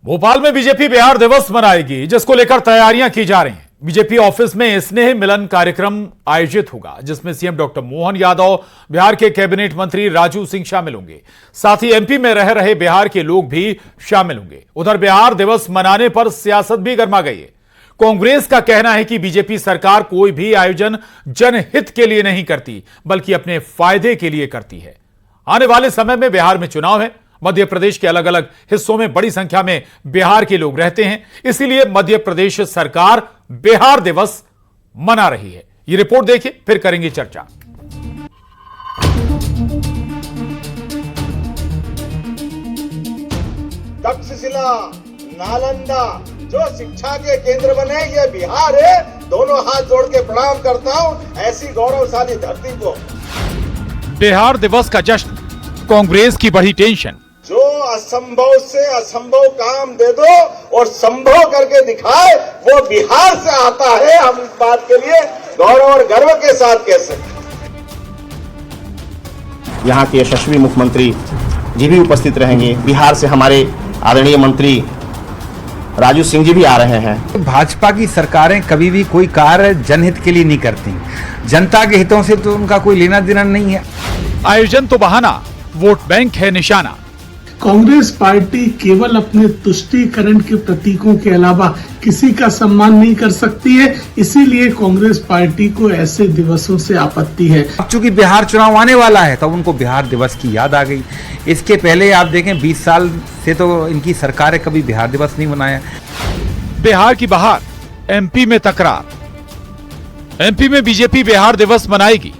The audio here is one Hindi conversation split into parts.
भोपाल में बीजेपी बिहार दिवस मनाएगी, जिसको लेकर तैयारियां की जा रही हैं। बीजेपी ऑफिस में स्नेह मिलन कार्यक्रम आयोजित होगा, जिसमें सीएम डॉक्टर मोहन यादव, बिहार के कैबिनेट मंत्री राजू सिंह शामिल होंगे। साथ ही एमपी में रह रहे बिहार के लोग भी शामिल होंगे। उधर बिहार दिवस मनाने पर सियासत भी गर्मा गई है। कांग्रेस का कहना है कि बीजेपी सरकार कोई भी आयोजन जनहित के लिए नहीं करती, बल्कि अपने फायदे के लिए करती है। आने वाले समय में बिहार में चुनाव है। मध्य प्रदेश के अलग अलग हिस्सों में बड़ी संख्या में बिहार के लोग रहते हैं, इसीलिए मध्य प्रदेश सरकार बिहार दिवस मना रही है। ये रिपोर्ट देखिए, फिर करेंगे चर्चा। तक्षशिला, नालंदा जो शिक्षा के केंद्र बने, ये बिहार है। दोनों हाथ जोड़ के प्रणाम करता हूं ऐसी गौरवशाली धरती को। बिहार दिवस का जश्न, कांग्रेस की बड़ी टेंशन। जो असंभव से असंभव काम दे दो और संभव करके दिखाए, वो बिहार से आता है। हम इस बात के लिए गौरव और गर्व के साथ कह सकते हैं। यहाँ के यशस्वी मुख्यमंत्री जी भी उपस्थित रहेंगे। बिहार से हमारे आदरणीय मंत्री राजू सिंह जी भी आ रहे हैं। भाजपा की सरकारें कभी भी कोई कार्य जनहित के लिए नहीं करती। जनता के हितों से तो उनका कोई लेना देना नहीं है। आयोजन तो बहाना, वोट बैंक है निशाना। कांग्रेस पार्टी केवल अपने तुष्टीकरण के प्रतीकों के अलावा किसी का सम्मान नहीं कर सकती है, इसीलिए कांग्रेस पार्टी को ऐसे दिवसों से आपत्ति है। अब चूंकि बिहार चुनाव आने वाला है, तो उनको बिहार दिवस की याद आ गई। इसके पहले आप देखें 20 साल से तो इनकी सरकारें कभी बिहार दिवस नहीं मनाया। बिहार की बहार, एमपी में तकरार। एमपी में बीजेपी बिहार दिवस मनाएगी।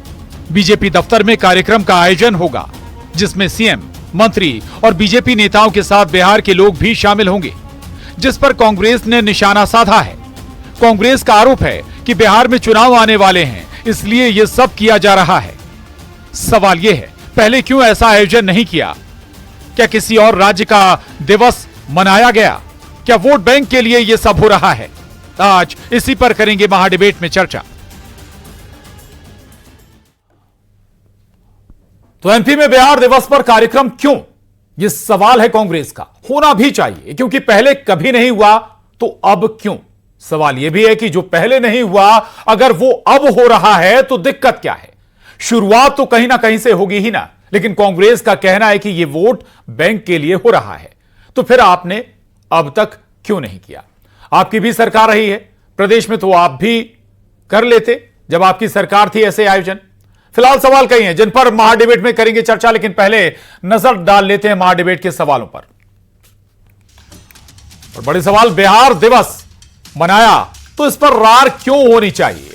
बीजेपी दफ्तर में कार्यक्रम का आयोजन होगा, जिसमें सीएम, मंत्री और बीजेपी नेताओं के साथ बिहार के लोग भी शामिल होंगे, जिस पर कांग्रेस ने निशाना साधा है। कांग्रेस का आरोप है कि बिहार में चुनाव आने वाले हैं, इसलिए यह सब किया जा रहा है। सवाल यह है, पहले क्यों ऐसा आयोजन नहीं किया? क्या किसी और राज्य का दिवस मनाया गया? क्या वोट बैंक के लिए यह सब हो रहा है? आज इसी पर करेंगे महाडिबेट में चर्चा। तो एमपी में बिहार दिवस पर कार्यक्रम क्यों? यह सवाल है कांग्रेस का। होना भी चाहिए, क्योंकि पहले कभी नहीं हुआ, तो अब क्यों? सवाल यह भी है कि जो पहले नहीं हुआ, अगर वो अब हो रहा है तो दिक्कत क्या है? शुरुआत तो कहीं ना कहीं से होगी ही ना। लेकिन कांग्रेस का कहना है कि यह वोट बैंक के लिए हो रहा है, तो फिर आपने अब तक क्यों नहीं किया? आपकी भी सरकार रही है प्रदेश में, तो आप भी कर लेते जब आपकी सरकार थी ऐसे आयोजन। फिलहाल सवाल कई हैं जिन पर महाडिबेट में करेंगे चर्चा, लेकिन पहले नजर डाल लेते हैं महाडिबेट के सवालों पर। और बड़े सवाल, बिहार दिवस मनाया तो इस पर रार क्यों होनी चाहिए?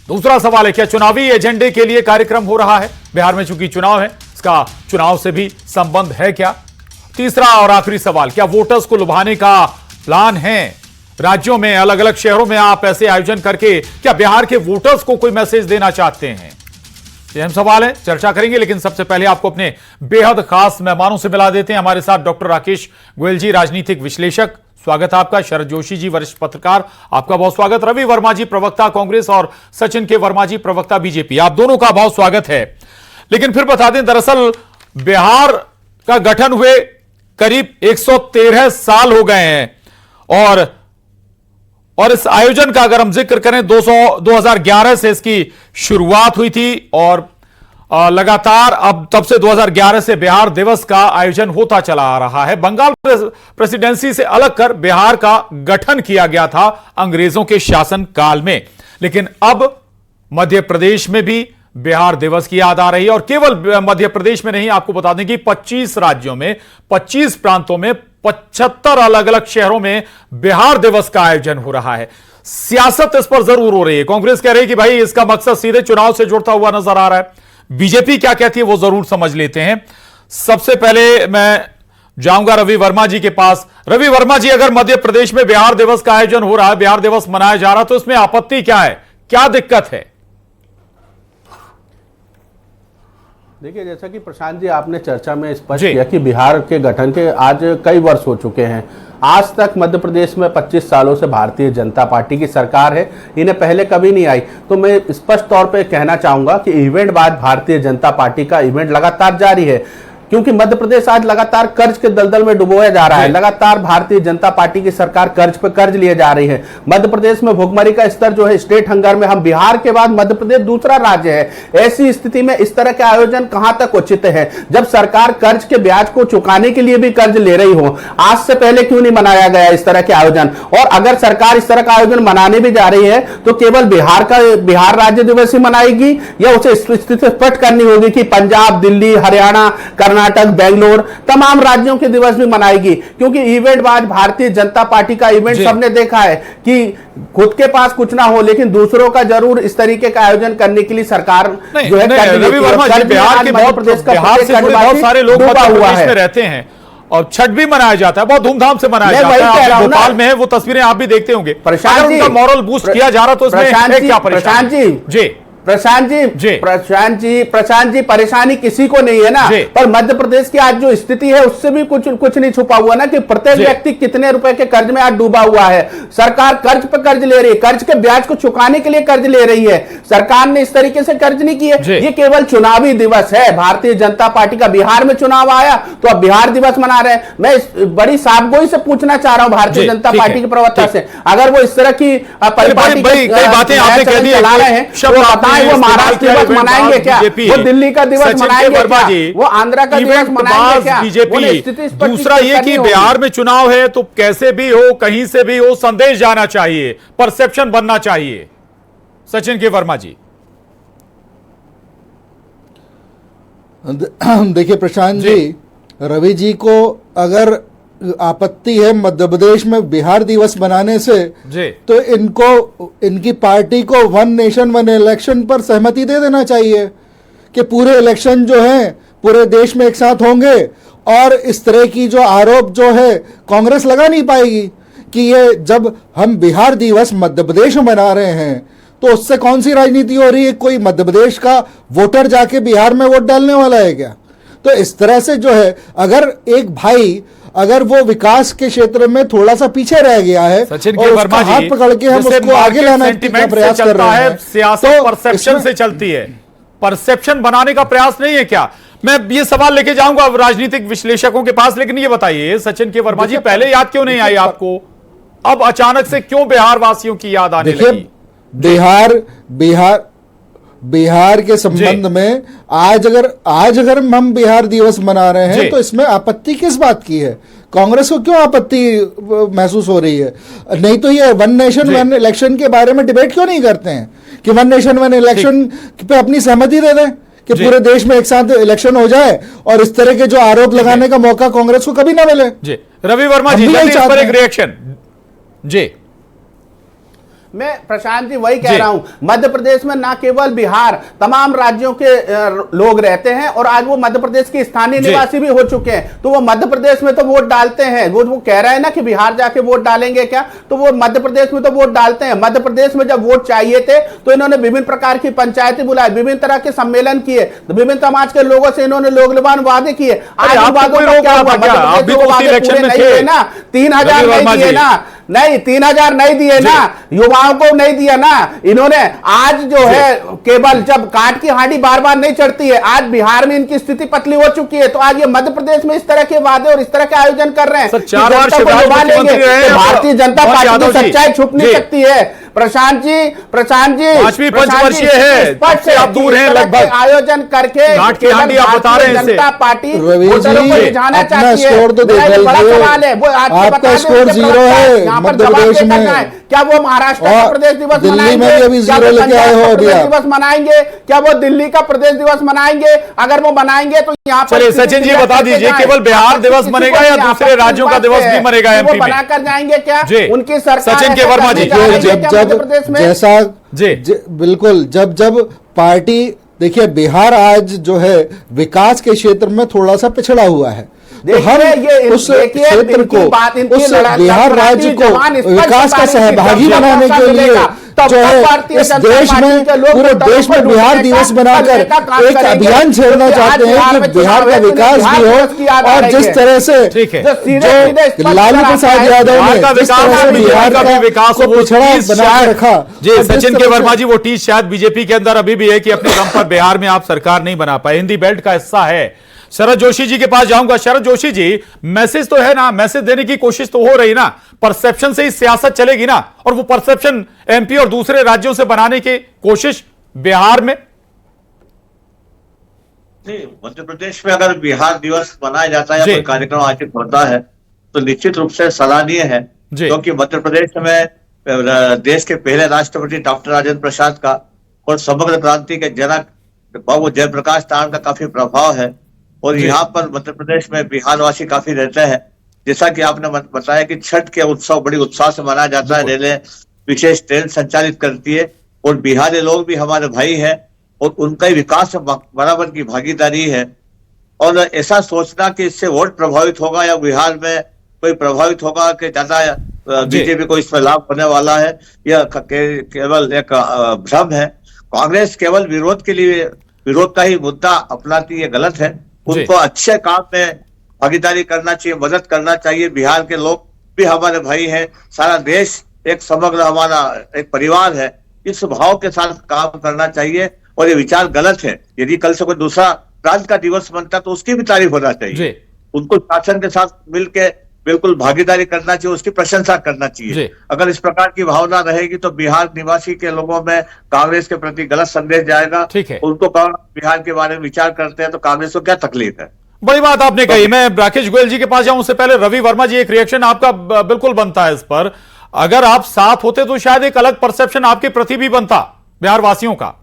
दूसरा सवाल है, क्या चुनावी एजेंडे के लिए कार्यक्रम हो रहा है? बिहार में चूंकि चुनाव है, इसका चुनाव से भी संबंध है क्या? तीसरा और आखिरी सवाल, क्या वोटर्स को लुभाने का प्लान है? राज्यों में, अलग अलग शहरों में आप ऐसे आयोजन करके क्या बिहार के वोटर्स को कोई मैसेज देना चाहते हैं? ये अहम सवाल है, चर्चा करेंगे। लेकिन सबसे पहले आपको अपने बेहद खास मेहमानों से मिला देते हैं। हमारे साथ डॉक्टर राकेश गोयल जी, राजनीतिक विश्लेषक, स्वागत है आपका। शरद जोशी जी, वरिष्ठ पत्रकार, आपका बहुत स्वागत। रवि वर्मा जी, प्रवक्ता कांग्रेस, और सचिन के वर्मा जी, प्रवक्ता बीजेपी, आप दोनों का बहुत स्वागत है। लेकिन फिर बता दें, दरअसल बिहार का गठन हुए करीब 113 साल हो गए हैं, और इस आयोजन का अगर हम जिक्र करें 2011 से इसकी शुरुआत हुई थी, और लगातार अब तब से 2011 से बिहार दिवस का आयोजन होता चला आ रहा है। बंगाल प्रेसिडेंसी से अलग कर बिहार का गठन किया गया था अंग्रेजों के शासन काल में, लेकिन अब मध्य प्रदेश में भी बिहार दिवस की याद आ रही है। और केवल मध्य प्रदेश में नहीं, आपको बता दें कि 25 राज्यों में, 25 प्रांतों में, 75 अलग अलग शहरों में बिहार दिवस का आयोजन हो रहा है। सियासत इस पर जरूर हो रही है। कांग्रेस कह रही है कि भाई इसका मकसद सीधे चुनाव से जुड़ता हुआ नजर आ रहा है। बीजेपी क्या कहती है वो जरूर समझ लेते हैं। सबसे पहले मैं जाऊंगा रवि वर्मा जी के पास। रवि वर्मा जी, अगर मध्य प्रदेश में बिहार दिवस का आयोजन हो रहा है, बिहार दिवस मनाया जा रहा है, तो इसमें आपत्ति क्या है? क्या दिक्कत है? देखिए, जैसा कि प्रशांत जी आपने चर्चा में स्पष्ट किया कि बिहार के गठन के आज कई वर्ष हो चुके हैं। आज तक मध्य प्रदेश में 25 सालों से भारतीय जनता पार्टी की सरकार है, इन्हें पहले कभी नहीं आई। तो मैं स्पष्ट तौर पे कहना चाहूंगा कि इवेंट बाद भारतीय जनता पार्टी का इवेंट लगातार जारी है। क्योंकि मध्य प्रदेश आज लगातार कर्ज के दलदल में डुबोया जा रहा है। लगातार भारतीय जनता पार्टी की सरकार कर्ज पे कर्ज लिए जा रही है। मध्य प्रदेश में भुखमरी का स्तर जो है, स्टेट हंगर में हम बिहार के बाद मध्य प्रदेश दूसरा राज्य है। ऐसी स्थिति में इस तरह के आयोजन कहां तक उचित है, जब सरकार कर्ज के ब्याज को चुकाने के लिए भी कर्ज ले रही हो। आज से पहले क्यों नहीं मनाया गया इस तरह के आयोजन? और अगर सरकार इस तरह का आयोजन मनाने भी जा रही है तो केवल बिहार राज्य दिवस ही मनाएगी, या उसे स्थिति स्पष्ट करनी होगी कि पंजाब, दिल्ली, हरियाणा, कर्नाटक, बेंगलोर तमाम राज्यों के दिवस भी मनाएगी? क्योंकि इवेंट आज भारतीय जनता पार्टी का इवेंट सबने देखा है कि खुद के पास कुछ ना हो लेकिन दूसरों का जरूर इस तरीके का आयोजन करने के लिए सरकार जो है रवि वर्मा जी, बिहार के बिहार से जुड़े बहुत सारे लोग मध्य प्रदेश में रहते हैं और छठ भी मनाया जाता है, बहुत धूमधाम से मनाया जाता है। आप भोपाल में है, वो तस्वीरें आप भी देखते होंगे। अगर उनका मॉरल बूस्ट किया जा रहा तो उसमें क्या परेशानी? जी प्रशांत जी परेशानी किसी को नहीं है ना, पर मध्य प्रदेश की आज जो स्थिति है उससे भी कुछ नहीं छुपा हुआ ना, कि प्रत्येक व्यक्ति कितने रुपए के कर्ज में आज डूबा हुआ है। सरकार कर्ज पे कर्ज ले रही है, कर्ज के ब्याज को चुकाने के लिए कर्ज ले रही है। सरकार ने इस तरीके से कर्ज नहीं किए। ये केवल चुनावी दिवस है भारतीय जनता पार्टी का। बिहार में चुनाव आया तो अब बिहार दिवस मना रहे हैं। मैं बड़ी साफगोई से पूछना चाह रहा हूं भारतीय जनता पार्टी के प्रवक्ता से, अगर वो इस तरह की बातें आपने कह दी चला रहे हैं तो वो महाराष्ट्र दिवस मनाएंगे क्या? वो दिल्ली का दिवस मनाएंगे क्या? वो आंध्रा का दिवस मनाएंगे क्या? बीजेपी दूसरा ये कि बिहार में चुनाव है तो कैसे भी हो, कहीं से भी हो, संदेश जाना चाहिए, परसेप्शन बनना चाहिए। सचिन के वर्मा जी, देखिए प्रशांत जी, रवि जी को अगर आपत्ति है मध्य प्रदेश में बिहार दिवस मनाने से, तो इनकी पार्टी को वन नेशन वन इलेक्शन पर सहमति दे देना चाहिए कि पूरे इलेक्शन जो हैं पूरे देश में एक साथ होंगे, और इस तरह की जो आरोप जो है कांग्रेस लगा नहीं पाएगी कि ये जब हम बिहार दिवस मध्य प्रदेश में मना रहे हैं तो उससे कौन सी राजनीति हो रही है? कोई मध्य प्रदेश का वोटर जाके बिहार में वोट डालने वाला है क्या? तो इस तरह से जो है, अगर एक भाई अगर वो विकास के क्षेत्र में थोड़ा सा पीछे रह गया है और उसका हाथ पकड़ के हम उसको आगे लाने का प्रयास कर रहे हैं, सियासत परसेप्शन से चलती है, परसेप्शन बनाने का प्रयास नहीं है क्या? मैं ये सवाल लेके जाऊंगा राजनीतिक विश्लेषकों के पास, लेकिन ये बताइए सचिन के वर्मा जी, पहले याद क्यों नहीं आई आपको? अब अचानक से क्यों बिहार वासियों की याद आने लगी? बिहार के संबंध में आज अगर हम बिहार दिवस मना रहे हैं तो इसमें आपत्ति किस बात की है? कांग्रेस को क्यों आपत्ति महसूस हो रही है? नहीं तो ये वन नेशन वन इलेक्शन के बारे में डिबेट क्यों नहीं करते हैं कि वन नेशन वन इलेक्शन पे अपनी सहमति दे दें कि पूरे देश में एक साथ इलेक्शन हो जाए और इस तरह के जो आरोप लगाने का मौका कांग्रेस को कभी ना मिले। रवि वर्मा जी, इस पर एक रिएक्शन। जी, मैं प्रशांत जी वही कह रहा हूं, मध्य प्रदेश में ना केवल बिहार, तमाम राज्यों के लोग रहते हैं और आज वो मध्य प्रदेश के स्थानीय निवासी भी हो चुके हैं, तो वो मध्य प्रदेश में तो वोट डालते हैं। वो कह रहे हैं ना कि बिहार जाके वोट डालेंगे क्या, तो वो मध्य प्रदेश में तो वोट डालते हैं। मध्य प्रदेश में जब वोट चाहिए थे तो इन्होंने विभिन्न प्रकार की पंचायतें बुलाई, विभिन्न तरह के सम्मेलन किए, विभिन्न समाज के लोगों से इन्होंने लोग लुभान वादे किए। आज वादों का क्या हुआ? मध्य प्रदेश में वादे पूरे नहीं हुए ना, 3000 नहीं दिए ना, नहीं 3000 नहीं दिए ना, युवाओं को नहीं दिया ना इन्होंने। आज जो है केवल जब काट की हांडी बार बार नहीं चढ़ती है, आज बिहार में इनकी स्थिति पतली हो चुकी है, तो आज ये मध्य प्रदेश में इस तरह के वादे और इस तरह के आयोजन कर रहे हैं। भारतीय जनता पार्टी की सच्चाई छुप नहीं सकती है। प्रशांत जी पांचवी पंचवर्षीय है, आप दूर हैं लगभग, आयोजन करके जनता पार्टी वोटरों को रिझाना चाहती है। बड़ा सवाल है, वो आपका स्कोर 0 है मध्य प्रदेश में। क्या वो महाराष्ट्र का प्रदेश दिवस मनाएंगे? दिवस मनाएंगे क्या? वो दिल्ली का प्रदेश दिवस मनाएंगे? अगर वो मनाएंगे तो यहाँ पर सचिन जी बता दीजिए, केवल बिहार दिवस मनेगा या दूसरे राज्यों का दिवस भी मनेगा एमपी में? बनाकर जाएंगे क्या उनकी सरकार? सचिन के वर्मा जी, जैसा बिल्कुल जब पार्टी, देखिए बिहार आज जो है विकास के क्षेत्र में थोड़ा सा पिछड़ा हुआ है, तो हम उस क्षेत्र को, उस बिहार राज्य को विकास का सहभागी बनाने के लिए जो है इस देश में, पूरे देश में बिहार दिवस बनाकर एक अभियान छेड़ना चाहते हैं कि बिहार का विकास भी हो। और जिस तरह से जो लालू प्रसाद यादव ने जिस तरह से बिहार का विकास को पिछड़ा बना रखा, जी सचिन के वर्मा जी, वो टीस शायद बीजेपी के अंदर अभी भी है कि अपने दम पर बिहार में आप सरकार नहीं बना पाए। हिंदी बेल्ट का हिस्सा है शरद जोशी जी के पास जाऊंगा। शरद जोशी जी, मैसेज तो है ना, मैसेज देने की कोशिश तो हो रही ना, परसेप्शन से ही सियासत चलेगी ना, और वो परसेप्शन एमपी और दूसरे राज्यों से बनाने की कोशिश बिहार में। मध्य प्रदेश में अगर बिहार दिवस मनाया जाता है या कोई कार्यक्रम आयोजित होता है तो निश्चित रूप से सराहनीय है, क्योंकि मध्य प्रदेश में देश के पहले राष्ट्रपति डॉक्टर राजेंद्र प्रसाद का और समग्र क्रांति के जनक बाबू जयप्रकाश नारायण का काफी प्रभाव है। और यहाँ पर मध्य प्रदेश में बिहारवासी काफी रहते हैं। जैसा कि आपने बताया कि छठ के उत्सव बड़ी उत्साह से मनाया जाता है, रेलें विशेष ट्रेन संचालित करती है, और बिहारी लोग भी हमारे भाई हैं और उनका विकास में बराबर की भागीदारी है। और ऐसा सोचना कि इससे वोट प्रभावित होगा या बिहार में कोई प्रभावित होगा कि ज्यादा बीजेपी को इसमें लाभ होने वाला है, यह केवल एक भ्रम है। कांग्रेस केवल विरोध के लिए विरोध का ही मुद्दा अपनाती है, गलत है। उनको अच्छे काम में भागीदारी करना चाहिए, मदद करना चाहिए। बिहार के लोग भी हमारे भाई हैं, सारा देश एक समग्र हमारा एक परिवार है, इस भाव के साथ काम करना चाहिए। और ये विचार गलत है। यदि कल से कोई दूसरा प्रांत का दिवस बनता तो उसकी भी तारीफ होना चाहिए, उनको शासन के साथ मिलकर बिल्कुल भागीदारी करना चाहिए, उसकी प्रशंसा करना चाहिए। अगर इस प्रकार की भावना रहेगी तो बिहार निवासी के लोगों में कांग्रेस के प्रति गलत संदेश जाएगा। उनको बिहार के बारे में विचार करते हैं तो कांग्रेस को क्या तकलीफ है। बड़ी बात आपने कही। मैं राकेश गोयल जी के पास जाऊं उससे पहले रवि वर्मा जी, एक रिएक्शन आपका बिल्कुल बनता है इस पर। अगर आप साथ होते तो शायद एक अलग परसेप्शन आपके प्रति भी बनता बिहार वासियों का।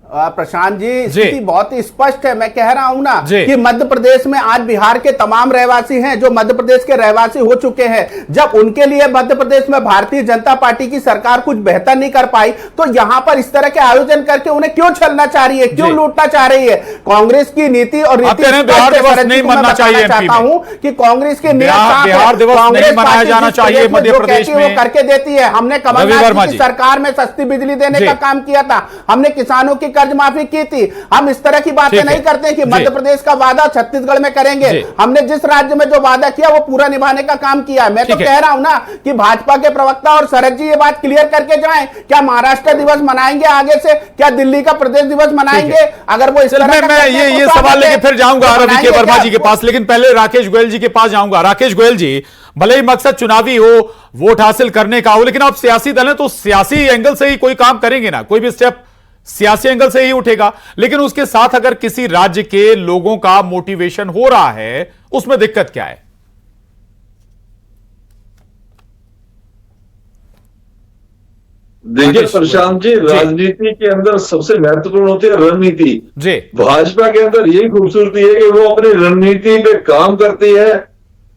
प्रशांत जी, स्थिति बहुत ही स्पष्ट है। मैं कह रहा हूं ना कि मध्य प्रदेश में आज बिहार के तमाम रहवासी हैं जो मध्य प्रदेश के रहवासी हो चुके हैं। जब उनके लिए मध्य प्रदेश में भारतीय जनता पार्टी की सरकार कुछ बेहतर नहीं कर पाई तो यहां पर इस तरह के आयोजन करके उन्हें क्यों छलना चाह रही है, क्यों लूटना चाह रही है? कांग्रेस की नीति और नीति चाहता हूं कि कांग्रेस के बिहार दिवस नहीं मनाया जाना चाहिए मध्य प्रदेश में, वो करके देती है। हमने कमलनाथ की सरकार में सस्ती बिजली देने का काम किया था, हमने किसानों की कर्ज माफी की थी। हम इस तरह की बातें नहीं करते कि मध्य प्रदेश का वादा छत्तीसगढ़ में करेंगे। हमने जिस राज्य में जो वादा किया वो पूरा निभाने का काम किया। मैं तो कह रहा हूं ना कि भाजपा के प्रवक्ता और शरद जी ये बात क्लियर करके जाएं, क्या महाराष्ट्र दिवस मनाएंगे आगे से, क्या दिल्ली का प्रदेश दिवस मनाएंगे? अगर वो इस तरह मैं ये सवाल लेके फिर जाऊंगा रवि के वर्मा जी के पास, लेकिन पहले राकेश गोयल जी के पास जाऊंगा। राकेश गोयल जी, भले ही मकसद चुनावी हो, वोट हासिल करने का हो, लेकिन आप सियासी दल हैं तो सियासी एंगल से ही कोई काम करेंगे ना, कोई भी स्टेप सियासी एंगल से ही उठेगा। लेकिन उसके साथ अगर किसी राज्य के लोगों का मोटिवेशन हो रहा है, उसमें दिक्कत क्या है? देखिए प्रशांत जी, राजनीति के अंदर सबसे महत्वपूर्ण होती है रणनीति। भाजपा के अंदर यही खूबसूरती है कि वो अपनी रणनीति पे काम करती है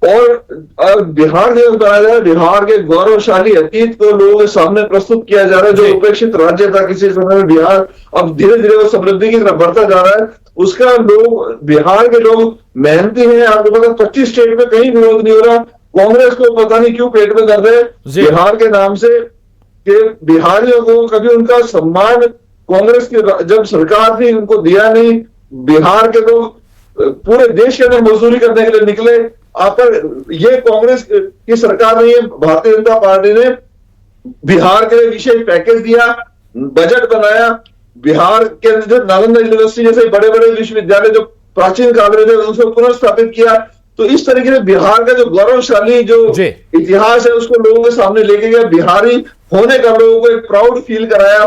और बिहार दिवस बनाया जा रहा है। बिहार के गौरवशाली अतीत को लोगों के सामने प्रस्तुत किया जा रहा है। जो उपेक्षित राज्य था किसी समय में, बिहार अब धीरे धीरे वो समृद्धि की तरफ बढ़ता जा रहा है। उसका लोग, बिहार के लोग मेहनती हैं। आपको पता 25 स्टेट में कहीं विरोध नहीं हो रहा। कांग्रेस को पता नहीं क्यों पेट में दर्द है बिहार के नाम से, कि बिहारियों को कभी उनका सम्मान कांग्रेस की जब सरकार थी उनको दिया नहीं। बिहार के लोग पूरे देश के अंदर मजदूरी करने के लिए निकले। पर ये कांग्रेस की सरकार नहीं है, भारतीय जनता पार्टी ने बिहार के लिए विशेष पैकेज दिया, बजट बनाया। बिहार के अंदर नालंदा यूनिवर्सिटी जैसे बड़े बड़े विश्वविद्यालय जो प्राचीन काल में थे उसको पुनर्स्थापित किया। तो इस तरीके से बिहार का जो गौरवशाली जो इतिहास है उसको लोगों के सामने लेके गया। बिहारी होने का लोगों को एक प्राउड फील कराया।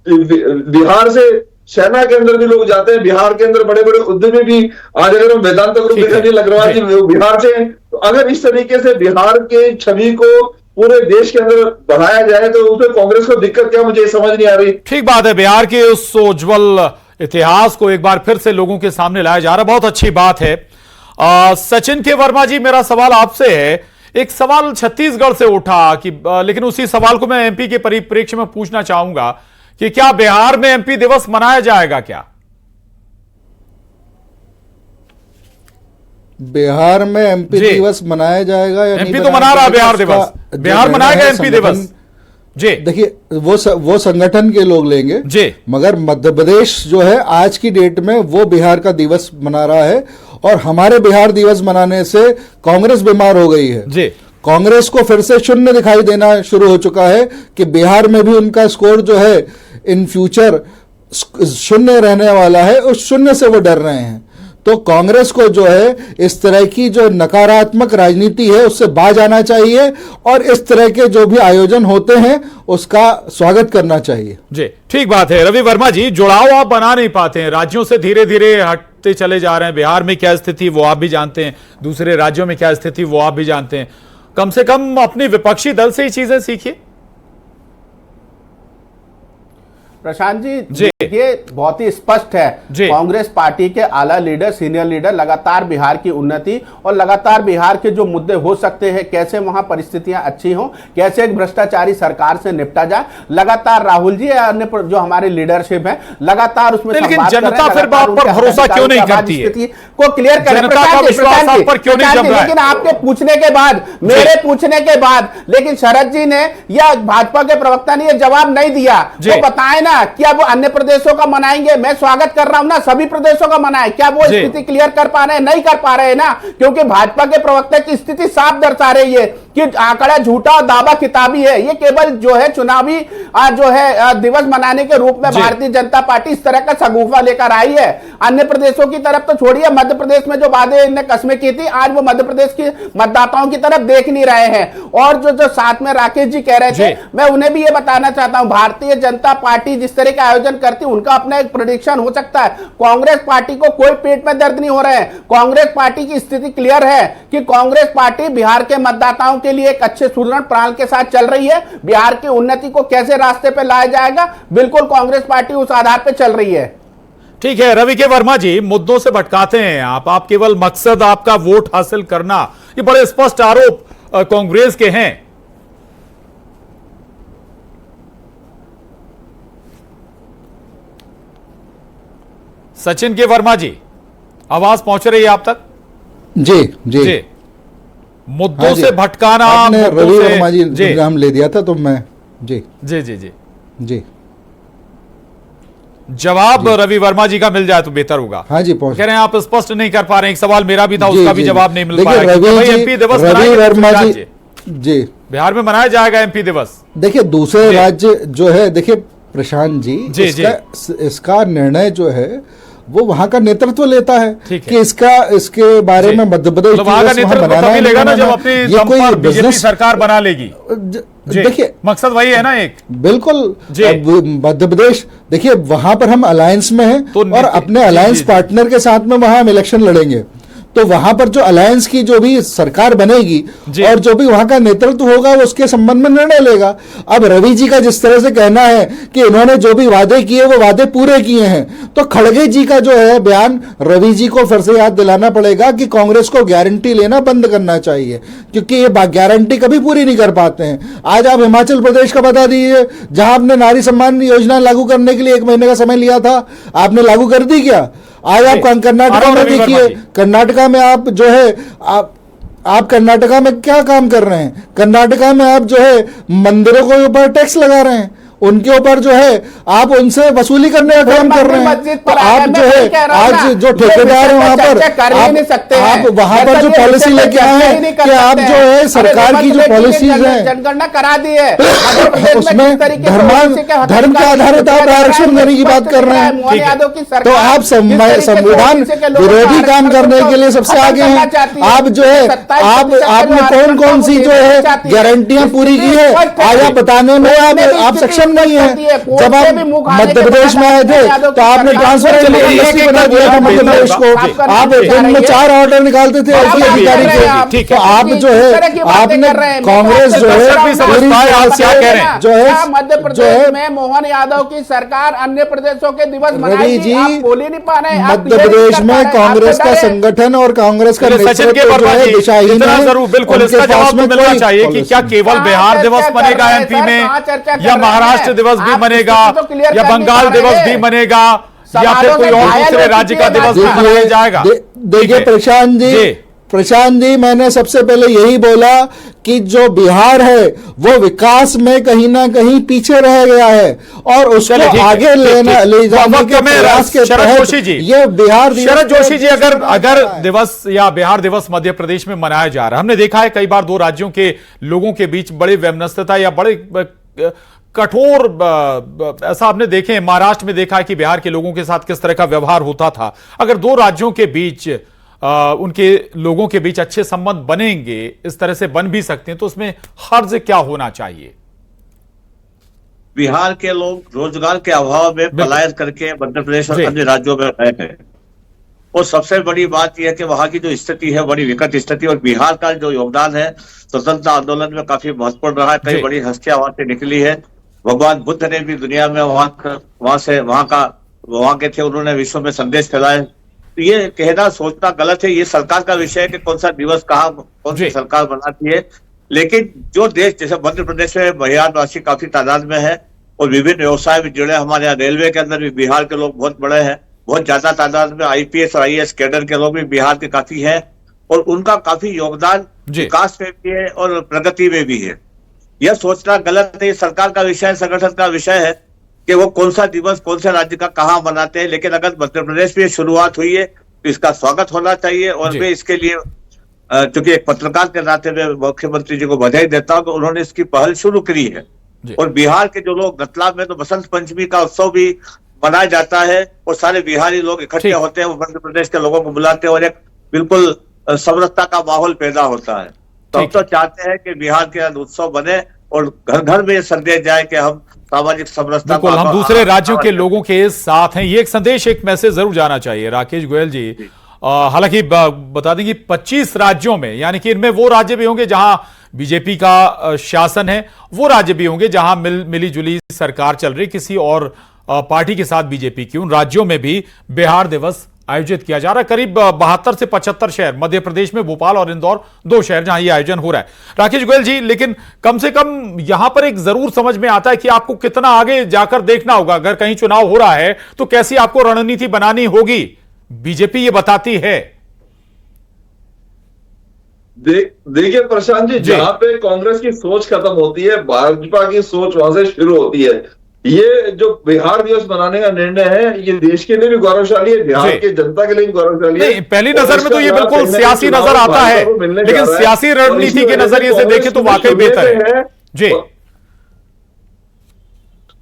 बिहार से सेना के अंदर भी लोग जाते हैं, बिहार के अंदर बड़े बड़े उद्यमी भी आज अगर हम वेदांत ग्रुप देखें, अग्रवाल जी बिहार से। तो अगर इस तरीके से बिहार के छवि को पूरे देश के अंदर बढ़ाया जाए तो उसमें कांग्रेस को दिक्कत क्या, मुझे समझ नहीं आ रही। ठीक बात है, बिहार के उस उज्जवल इतिहास को एक बार फिर से लोगों के सामने लाया जा रहा है, बहुत अच्छी बात है। सचिन के वर्मा जी, मेरा सवाल आपसे है। एक सवाल छत्तीसगढ़ से उठा कि लेकिन उसी सवाल को मैं एमपी के परिप्रेक्ष्य में पूछना चाहूंगा कि क्या बिहार में एमपी दिवस मनाया जाएगा? क्या बिहार में एमपी दिवस मनाया जाएगा या एमपी तो मना रहा बिहार दिवस, बिहार मनाएगा एमपी दिवस जी। देखिए वो संगठन के लोग लेंगे जी, मगर मध्य प्रदेश जो है आज की डेट में वो बिहार का दिवस मना रहा है। और हमारे बिहार दिवस मनाने से कांग्रेस बीमार हो गई है जी। कांग्रेस को फिर से शून्य दिखाई देना शुरू हो चुका है कि बिहार में भी उनका स्कोर जो है इन फ्यूचर शून्य रहने वाला है, उस शून्य से वो डर रहे हैं। तो कांग्रेस को जो है इस तरह की जो नकारात्मक राजनीति है उससे बाज आना चाहिए और इस तरह के जो भी आयोजन होते हैं उसका स्वागत करना चाहिए। जी ठीक बात है। रवि वर्मा जी, जुड़ाव आप बना नहीं पाते हैं, राज्यों से धीरे धीरे हटते चले जा रहे हैं। बिहार में क्या स्थिति वो आप भी जानते हैं, दूसरे राज्यों में क्या स्थिति वो आप भी जानते हैं। कम से कम अपने विपक्षी दल से ही चीजें सीखिए। प्रशांत जी, ये बहुत ही स्पष्ट है, कांग्रेस पार्टी के आला लीडर, सीनियर लीडर लगातार बिहार की उन्नति और लगातार बिहार के जो मुद्दे हो सकते हैं, कैसे वहां परिस्थितियां अच्छी हों, कैसे एक भ्रष्टाचारी सरकार से निपटा जाए, लगातार राहुल जी या अन्य जो हमारे लीडरशिप है लगातार उसमें लेकिन जनता फिर आप पर भरोसा क्यों नहीं करती है? को क्लियर करें लेकिन आपके पूछने के बाद, मेरे पूछने के बाद, लेकिन शरद जी ने या भाजपा के प्रवक्ता ने यह जवाब नहीं दिया। तो बताएं ना, क्या वो अन्य प्रदेशों का मनाएंगे? मैं स्वागत कर रहा हूं ना, सभी प्रदेशों का मनाए। क्या वो स्थिति क्लियर कर पा रहे हैं? नहीं कर पा रहे हैं ना, क्योंकि भाजपा के प्रवक्ता की स्थिति साफ दर्शा रही है कि आंकड़ा झूठा और दावा किताबी है। ये केवल जो है चुनावी जो है दिवस मनाने के रूप में भारतीय जनता पार्टी इस तरह का शगुफा लेकर आई है। अन्य प्रदेशों की तरफ तो छोड़िए, मध्य प्रदेश में जो वादे इनने कस्में की थी, आज वो मध्य प्रदेश की मतदाताओं की तरफ देख नहीं रहे हैं। और जो साथ में राकेश जी कह रहे थे, मैं उन्हें भी ये बताना चाहता हूं, भारतीय जनता पार्टी जिस तरह का आयोजन करती है उनका अपना एक प्रेडिक्शन हो सकता है। कांग्रेस पार्टी को कोई पेट में दर्द नहीं हो रहे हैं। कांग्रेस पार्टी की स्थिति क्लियर है कि कांग्रेस पार्टी बिहार के मतदाताओं के लिए एक अच्छे सुदृढ़ प्लान के साथ चल रही है। बिहार की उन्नति को कैसे रास्ते पे लाया जाएगा, बिल्कुल कांग्रेस पार्टी उस आधार पे चल रही है। ठीक है रवि के वर्मा जी, मुद्दों से भटकाते हैं आप केवल मकसद आपका वोट हासिल करना, ये बड़े स्पष्ट आरोप कांग्रेस के हैं। सचिन के वर्मा जी, आवाज पहुंच रही है आप तक? जी जी, जी। मुद्दों से भटकाना, आपने रवि वर्मा जी नाम ले दिया था तो मैं जी जी जी जी जी जवाब रवि वर्मा जी का मिल जाए तो बेहतर होगा। हाँ जी, कह रहे हैं आप स्पष्ट नहीं कर पा रहे हैं। एक सवाल मेरा भी था, उसका भी जवाब नहीं मिल पाया। एमपी दिवस रवि वर्मा जी, बिहार में मनाया जाएगा एमपी दिवस। देखिए दूसरे राज्य जो है, देखिए प्रशांत जी, इसका निर्णय जो है वो वहां का नेतृत्व लेता है कि इसके बारे में मध्य प्रदेश लेगा ना जब अपनी बीजेपी सरकार बना लेगी। देखिए मकसद वही है ना, एक बिल्कुल मध्य प्रदेश, देखिए वहां पर हम अलायंस में हैं तो और अपने अलायंस पार्टनर के साथ में वहां हम इलेक्शन लड़ेंगे। तो वहां पर जो अलायंस की जो भी सरकार बनेगी और जो भी वहां का नेतृत्व होगा वो उसके संबंध में निर्णय लेगा। अब रवि जी का जिस तरह से कहना है कि इन्होंने जो भी वादे किए वो वादे पूरे किए हैं, तो खड़गे जी का जो है बयान रवि जी को फिर से याद दिलाना पड़ेगा कि कांग्रेस को गारंटी लेना बंद करना चाहिए, क्योंकि ये गारंटी कभी पूरी नहीं कर पाते हैं। आज आप हिमाचल प्रदेश का बता दीजिए, जहां आपने नारी सम्मान योजना लागू करने के लिए 1 महीने का समय लिया था, आपने लागू कर दी क्या? आज आप कर्नाटका में देखिए, कर्नाटका में आप जो है आप कर्नाटका में क्या काम कर रहे हैं? कर्नाटका में आप जो है मंदिरों के ऊपर टैक्स लगा रहे हैं, उनके ऊपर जो है आप उनसे वसूली करने का काम कर रहे हैं। तो आप जो है आज जो ठेकेदार है वहां पर आप वहां पर जो पॉलिसी लेके आए हैं कि आप जो है सरकार की जो पॉलिसीज है जनगणना करा दी है, उसमें धर्म के आधारित आप आरक्षण देने की बात कर रहे हैं। तो आप संविधान विरोधी काम करने के लिए सबसे आगे हैं। आप जो है आपने कौन कौन सी जो है गारंटियां पूरी की है आज आप बताने में आप सक्षम नहीं है। जब आप मध्य प्रदेश में आए थे तो आपने ट्रांसफर के लिए बना दिया था मध्य प्रदेश को। आप दिन में 4 ऑर्डर निकालते थे ऐसी अधिकारी के। तो आप जो है आपने कांग्रेस जो है मध्य प्रदेश में मोहन यादव की सरकार अन्य प्रदेशों के दिवस मनाएगी, आप बोल ही नहीं पा रहे। मध्य प्रदेश में कांग्रेस का संगठन और कांग्रेस का दिशाहीन है। बिल्कुल इसका जवाब मिलना चाहिए कि क्या केवल बिहार दिवस बनेगा एमपी में, या महाराष्ट्र दिवस भी मनेगा, या बंगाल दिवस भी मनेगा, या फिर कोई और दूसरे राज्य का दिवस भी मनाया जाएगा? देखिए प्रशांत जी, मैंने सबसे पहले यही बोला कि जो बिहार है वो विकास में कहीं ना कहीं पीछे रह गया है और उसको आगे ले जाने के प्रयास के तहत ये बिहार। शरद जोशी जी, अगर दिवस या बिहार दिवस मध्य प्रदेश में मनाया जा रहा है, हमने देखा है कई बार 2 राज्यों के लोगों के बीच बड़े वैमनस्यता या बड़े कठोर ऐसा आपने देखे, महाराष्ट्र में देखा है कि बिहार के लोगों के साथ किस तरह का व्यवहार होता था। अगर दो राज्यों के बीच उनके लोगों के बीच अच्छे संबंध बनेंगे, इस तरह से बन भी सकते हैं, तो उसमें हर्ज क्या होना चाहिए? बिहार के लोग रोजगार के अभाव में पलायन करके मध्य प्रदेश और अन्य राज्यों में रह गए, और सबसे बड़ी बात यह है कि वहां की जो स्थिति है बड़ी विकट स्थिति, और बिहार का जो योगदान है स्वतंत्रता आंदोलन में काफी महत्वपूर्ण रहा है। कई बड़ी हस्तियां वहां से निकली है। भगवान बुद्ध ने भी दुनिया में वहां के थे, उन्होंने विश्व में संदेश फैलाए। तो ये कहना सोचना गलत है। ये सरकार का विषय है कि कौन सा दिवस कहाँ कौन सी सरकार बनाती है, लेकिन जो देश जैसे मध्य प्रदेश में बिहारवासी काफी तादाद में है और विभिन्न व्यवसाय में जुड़े, हमारे यहाँ रेलवे के अंदर भी बिहार के लोग बहुत बड़े हैं, बहुत ज्यादा तादाद में आईपीएस और आईएएस कैडर के लोग भी बिहार के काफी हैं, और उनका काफी योगदान विकास में भी है और प्रगति में भी है। यह सोचना गलत है। सरकार का विषय, संगठन का विषय है कि वो कौन सा दिवस कौन से राज्य का कहाँ मनाते हैं, लेकिन अगर मध्य प्रदेश में शुरुआत हुई है तो इसका स्वागत होना चाहिए। और मैं इसके लिए चूंकि एक पत्रकार के नाते में मुख्यमंत्री जी को बधाई देता हूँ कि उन्होंने इसकी पहल शुरू करी है। और बिहार के जो लोग, रतलाम में तो बसंत पंचमी का उत्सव भी मनाया जाता है और सारे बिहारी लोग इकट्ठे होते हैं, मध्य प्रदेश के लोगों को बुलाते हैं और एक बिल्कुल समरसता का माहौल पैदा होता है। तो हम तो चाहते हैं कि बिहार के उत्सव बने और घर घर में संदेश जाए कि हम सामाजिक समरसता को, हम दूसरे राज्यों के लोगों के साथ हैं। ये एक संदेश, एक मैसेज जरूर जाना चाहिए राकेश गोयल जी। हालांकि बता दें कि 25 राज्यों में, यानी कि इनमें वो राज्य भी होंगे जहां बीजेपी का शासन है, वो राज्य भी होंगे जहां मिली जुली सरकार चल रही किसी और पार्टी के साथ बीजेपी की, उन राज्यों में भी बिहार दिवस आयोजित किया जा रहा है। करीब 72 से 75 शहर, मध्य प्रदेश में भोपाल और इंदौर 2 शहर जहां यह आयोजन हो रहा है। राकेश गोयल जी, लेकिन कम से कम यहां पर एक जरूर समझ में आता है कि आपको कितना आगे जाकर देखना होगा। अगर कहीं चुनाव हो रहा है तो कैसी आपको रणनीति बनानी होगी, बीजेपी ये बताती है। देखिए प्रशांत जी, जहां पे कांग्रेस की सोच खत्म होती है, भाजपा की सोच वहां से शुरू होती है। ये जो बिहार दिवस मनाने का निर्णय है, ये देश के लिए भी गौरवशाली है, बिहार की जनता के लिए भी गौरवशाली है। पहली नजर में तो ये बिल्कुल सियासी नजर आता है, लेकिन सियासी रणनीति के नजरिए से देखें तो वाकई बेहतर है जी।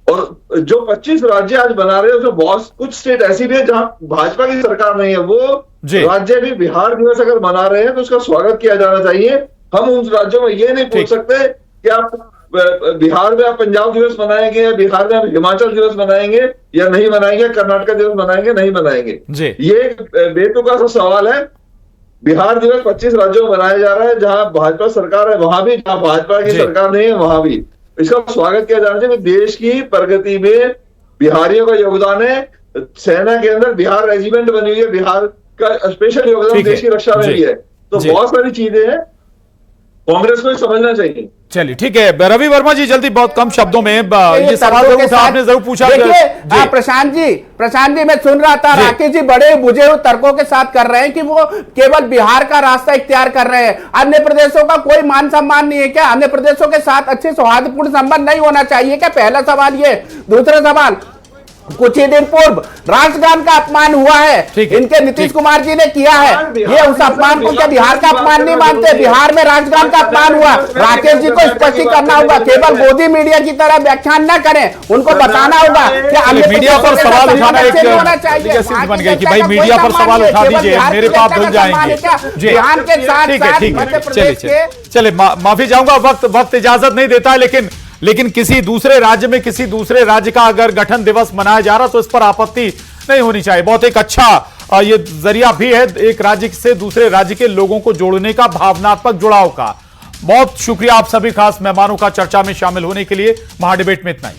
और जो 25 राज्य आज बना रहे हैं उसमें बहुत कुछ स्टेट ऐसी भी है जहां भाजपा की सरकार नहीं है, वो राज्य भी बिहार दिवस अगर मना रहे हैं तो उसका स्वागत किया जाना चाहिए। हम उन राज्यों में ये नहीं पूछ सकते कि आप बिहार में आप पंजाब दिवस मनाएंगे या बिहार में आप हिमाचल दिवस मनाएंगे या नहीं मनाएंगे, कर्नाटक दिवस मनाएंगे नहीं मनाएंगे। ये बेतुका सा सवाल है। बिहार दिवस 25 राज्यों में मनाया जा रहा है, जहां भाजपा सरकार है वहां भी, जहां भाजपा की सरकार नहीं है वहां भी इसका स्वागत किया जाना चाहिए। देश की प्रगति में बिहारियों का योगदान है। सेना के अंदर बिहार रेजिमेंट बनी हुई है, बिहार का स्पेशल योगदान देश की रक्षा में भी है। तो बहुत सारी चीजें हैं, कांग्रेस को समझना चाहिए। चलिए ठीक है। रवि वर्मा जी, जल्दी बहुत कम शब्दों में ये सवाल आपने जरूर पूछा। प्रशांत जी मैं सुन रहा था, राकेश जी बड़े बुझे हुए तर्कों के साथ कर रहे हैं कि वो केवल बिहार का रास्ता इख्तियार कर रहे हैं, अन्य प्रदेशों का कोई मान सम्मान नहीं है क्या? अन्य प्रदेशों के साथ अच्छे सौहार्दपूर्ण संबंध नहीं होना चाहिए क्या? पहला सवाल ये। दूसरा सवाल, कुछ ही दिन पूर्व राष्ट्रगान का अपमान हुआ है, इनके नीतीश कुमार जी ने किया है। ये उस अपमान को क्या बिहार का अपमान नहीं मानते? बिहार में राष्ट्रगान का अपमान हुआ, राकेश जी को स्पष्ट करना होगा, केवल मोदी मीडिया की तरह व्याख्यान न करें, उनको बताना होगा कि अन्य मीडिया पर सवाल उठाना एक बन गई कि भाई मीडिया पर सवाल उठा दीजिए, मेरे पास धुल जाएंगे। बिहार के साथ मध्य प्रदेश के, चले माफी चाहूंगा, वक्त इजाजत नहीं देता है, लेकिन किसी दूसरे राज्य में किसी दूसरे राज्य का अगर गठन दिवस मनाया जा रहा तो इस पर आपत्ति नहीं होनी चाहिए। बहुत एक अच्छा ये जरिया भी है एक राज्य से दूसरे राज्य के लोगों को जोड़ने का, भावनात्मक जुड़ाव का। बहुत शुक्रिया आप सभी खास मेहमानों का चर्चा में शामिल होने के लिए। महाडिबेट में इतना ही।